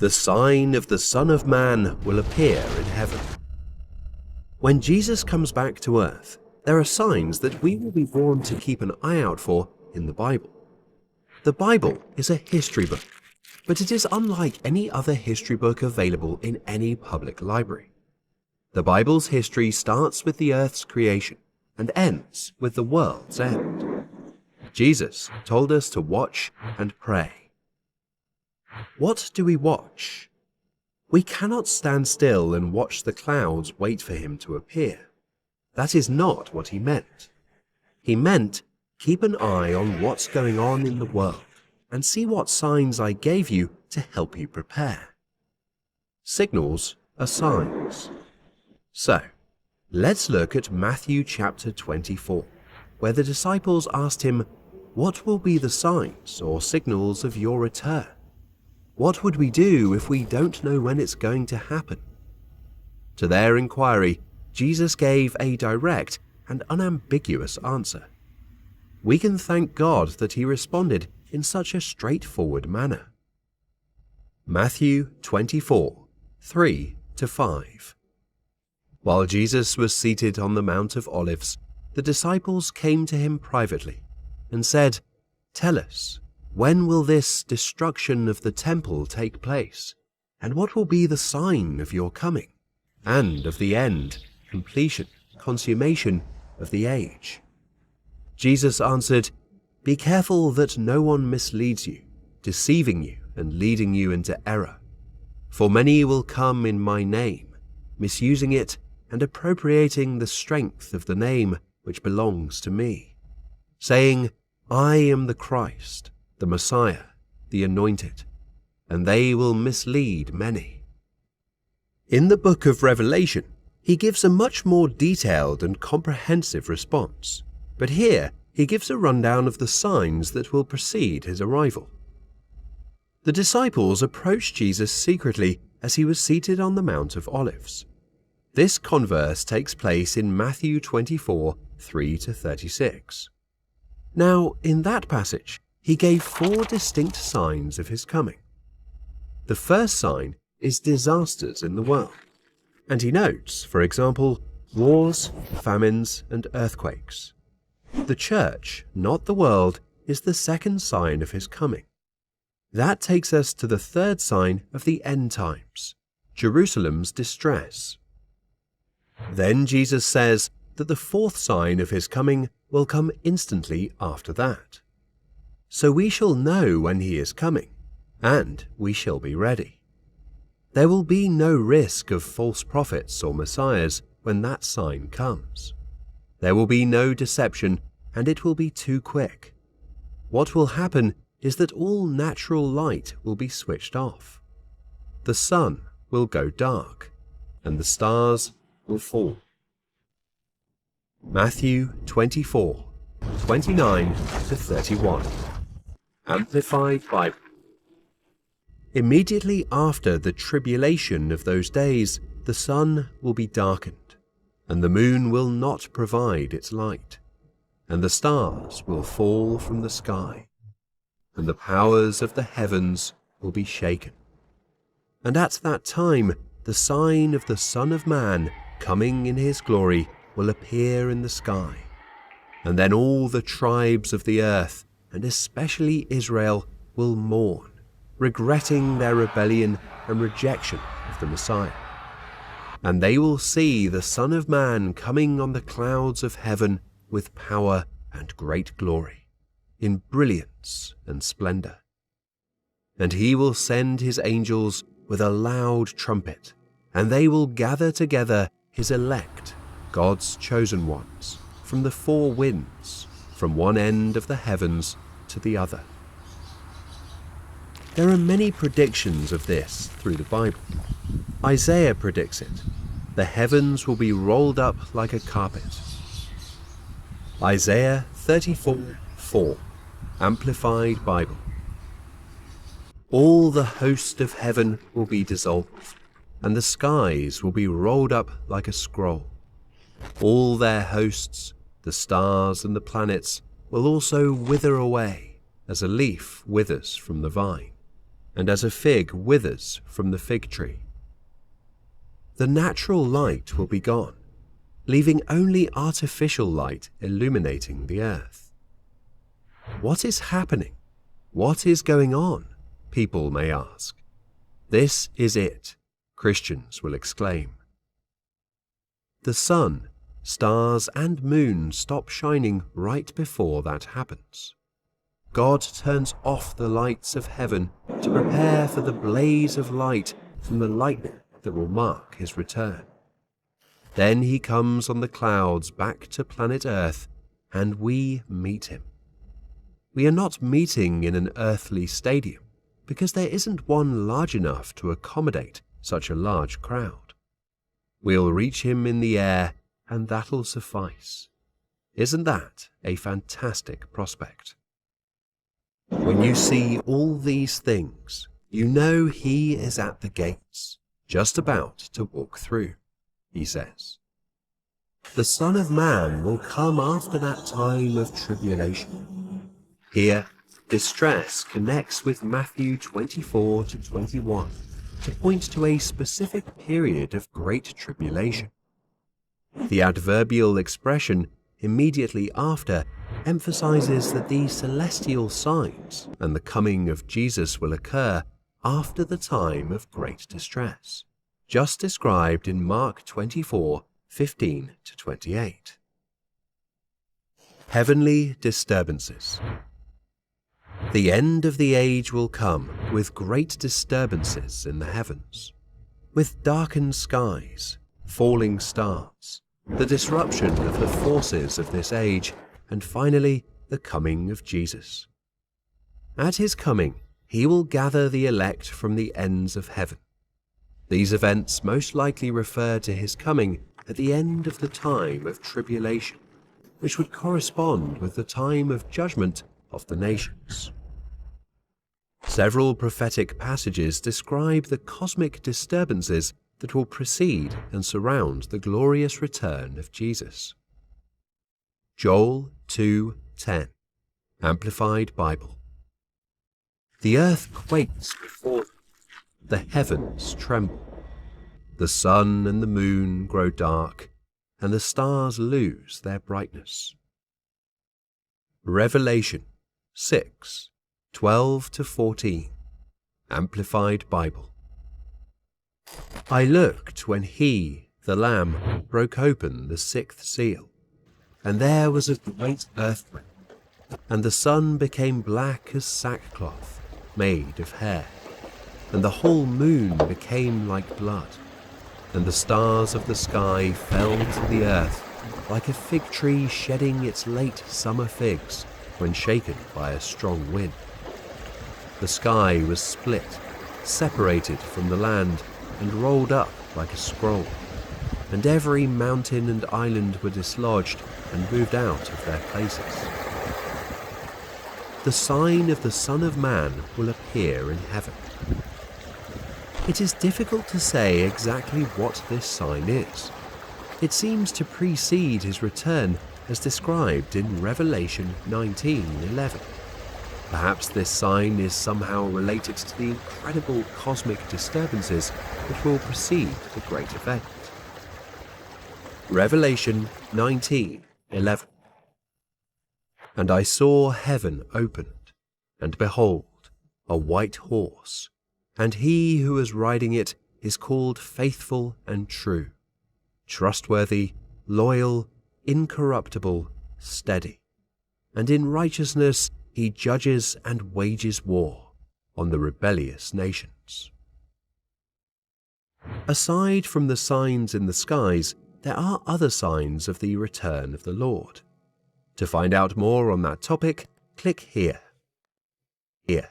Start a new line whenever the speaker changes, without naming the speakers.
The sign of the Son of Man will appear in heaven. When Jesus comes back to earth, there are signs that we will be warned to keep an eye out for in the Bible. The Bible is a history book, but it is unlike any other history book available in any public library. The Bible's history starts with the earth's creation and ends with the world's end. Jesus told us to watch and pray. What do we watch? We cannot stand still and watch the clouds wait for him to appear. That is not what he meant. He meant, keep an eye on what's going on in the world and see what signs I gave you to help you prepare. Signals are signs. So, let's look at Matthew chapter 24, where the disciples asked him, "What will be the signs or signals of your return? What would we do if we don't know when it's going to happen?" To their inquiry, Jesus gave a direct and unambiguous answer. We can thank God that he responded in such a straightforward manner. Matthew 24, 3-5. While Jesus was seated on the Mount of Olives, the disciples came to him privately and said, "Tell us, when will this destruction of the temple take place? And what will be the sign of your coming, and of the end, completion, consummation of the age?" Jesus answered, "Be careful that no one misleads you, deceiving you and leading you into error. For many will come in my name, misusing it and appropriating the strength of the name which belongs to me, saying, 'I am the Christ, the Messiah, the Anointed,' and they will mislead many." In the book of Revelation, he gives a much more detailed and comprehensive response, but here he gives a rundown of the signs that will precede his arrival. The disciples approached Jesus secretly as he was seated on the Mount of Olives. This converse takes place in Matthew 24, 3-36. Now, in that passage, he gave 4 distinct signs of his coming. The first sign is disasters in the world, and he notes, for example, wars, famines, and earthquakes. The church, not the world, is the second sign of his coming. That takes us to the third sign of the end times, Jerusalem's distress. Then Jesus says that the fourth sign of his coming will come instantly after that. So we shall know when he is coming, and we shall be ready. There will be no risk of false prophets or messiahs when that sign comes. There will be no deception, and it will be too quick. What will happen is that all natural light will be switched off. The sun will go dark, and the stars will fall. Matthew 24, 29-31. Amplified Bible. Immediately after the tribulation of those days, the sun will be darkened, and the moon will not provide its light, and the stars will fall from the sky, and the powers of the heavens will be shaken. And at that time, the sign of the Son of Man coming in his glory will appear in the sky. And then all the tribes of the earth, and especially Israel, will mourn, regretting their rebellion and rejection of the Messiah. And they will see the Son of Man coming on the clouds of heaven with power and great glory, in brilliance and splendor. And he will send his angels with a loud trumpet, and they will gather together his elect, God's chosen ones, from the 4 winds, from one end of the heavens to the other. There are many predictions of this through the Bible. Isaiah predicts it. The heavens will be rolled up like a carpet. Isaiah 34:4, Amplified Bible. All the host of heaven will be dissolved, and the skies will be rolled up like a scroll. All their hosts, the stars and the planets, will also wither away as a leaf withers from the vine. and as a fig withers from the fig tree. The natural light will be gone, leaving only artificial light illuminating the earth. What is happening? What is going on? People may ask. This is it, Christians will exclaim. The sun, stars, and moon stop shining right before that happens. God turns off the lights of heaven to prepare for the blaze of light from the lightning that will mark his return. Then he comes on the clouds back to planet Earth, and we meet him. We are not meeting in an earthly stadium, because there isn't one large enough to accommodate such a large crowd. We'll reach him in the air, and that'll suffice. Isn't that a fantastic prospect? When you see all these things, you know he is at the gates, just about to walk through, he says. The Son of Man will come after that time of tribulation. Here, distress connects with Matthew 24 to 21 to point to a specific period of great tribulation. The adverbial expression immediately after emphasizes that the celestial signs and the coming of Jesus will occur after the time of great distress, just described in Mark 24:15 to 28. Heavenly disturbances. The end of the age will come with great disturbances in the heavens, with darkened skies, falling stars, the disruption of the forces of this age, and finally the coming of Jesus. At his coming, he will gather the elect from the ends of heaven. These events most likely refer to his coming at the end of the time of tribulation, which would correspond with the time of judgment of the nations. Several prophetic passages describe the cosmic disturbances that will precede and surround the glorious return of Jesus. Joel 2:10, Amplified Bible. The earth quakes before them, the heavens tremble, the sun and the moon grow dark, and the stars lose their brightness. Revelation 6:12 to 14, Amplified Bible. I looked when he, the Lamb, broke open the sixth seal, and there was a great earthquake, and the sun became black as sackcloth made of hair, and the whole moon became like blood, and the stars of the sky fell to the earth like a fig tree shedding its late summer figs when shaken by a strong wind. The sky was split, separated from the land, and rolled up like a scroll, and every mountain and island were dislodged and moved out of their places. The sign of the Son of Man will appear in heaven. It is difficult to say exactly what this sign is. It seems to precede his return as described in Revelation 19:11. Perhaps this sign is somehow related to the incredible cosmic disturbances which will precede the great event. Revelation 19:11. And I saw heaven opened, and behold, a white horse, and he who is riding it is called Faithful and True, trustworthy, loyal, incorruptible, steady, and in righteousness he judges and wages war on the rebellious nations. Aside from the signs in the skies, there are other signs of the return of the Lord. To find out more on that topic, click here. Here.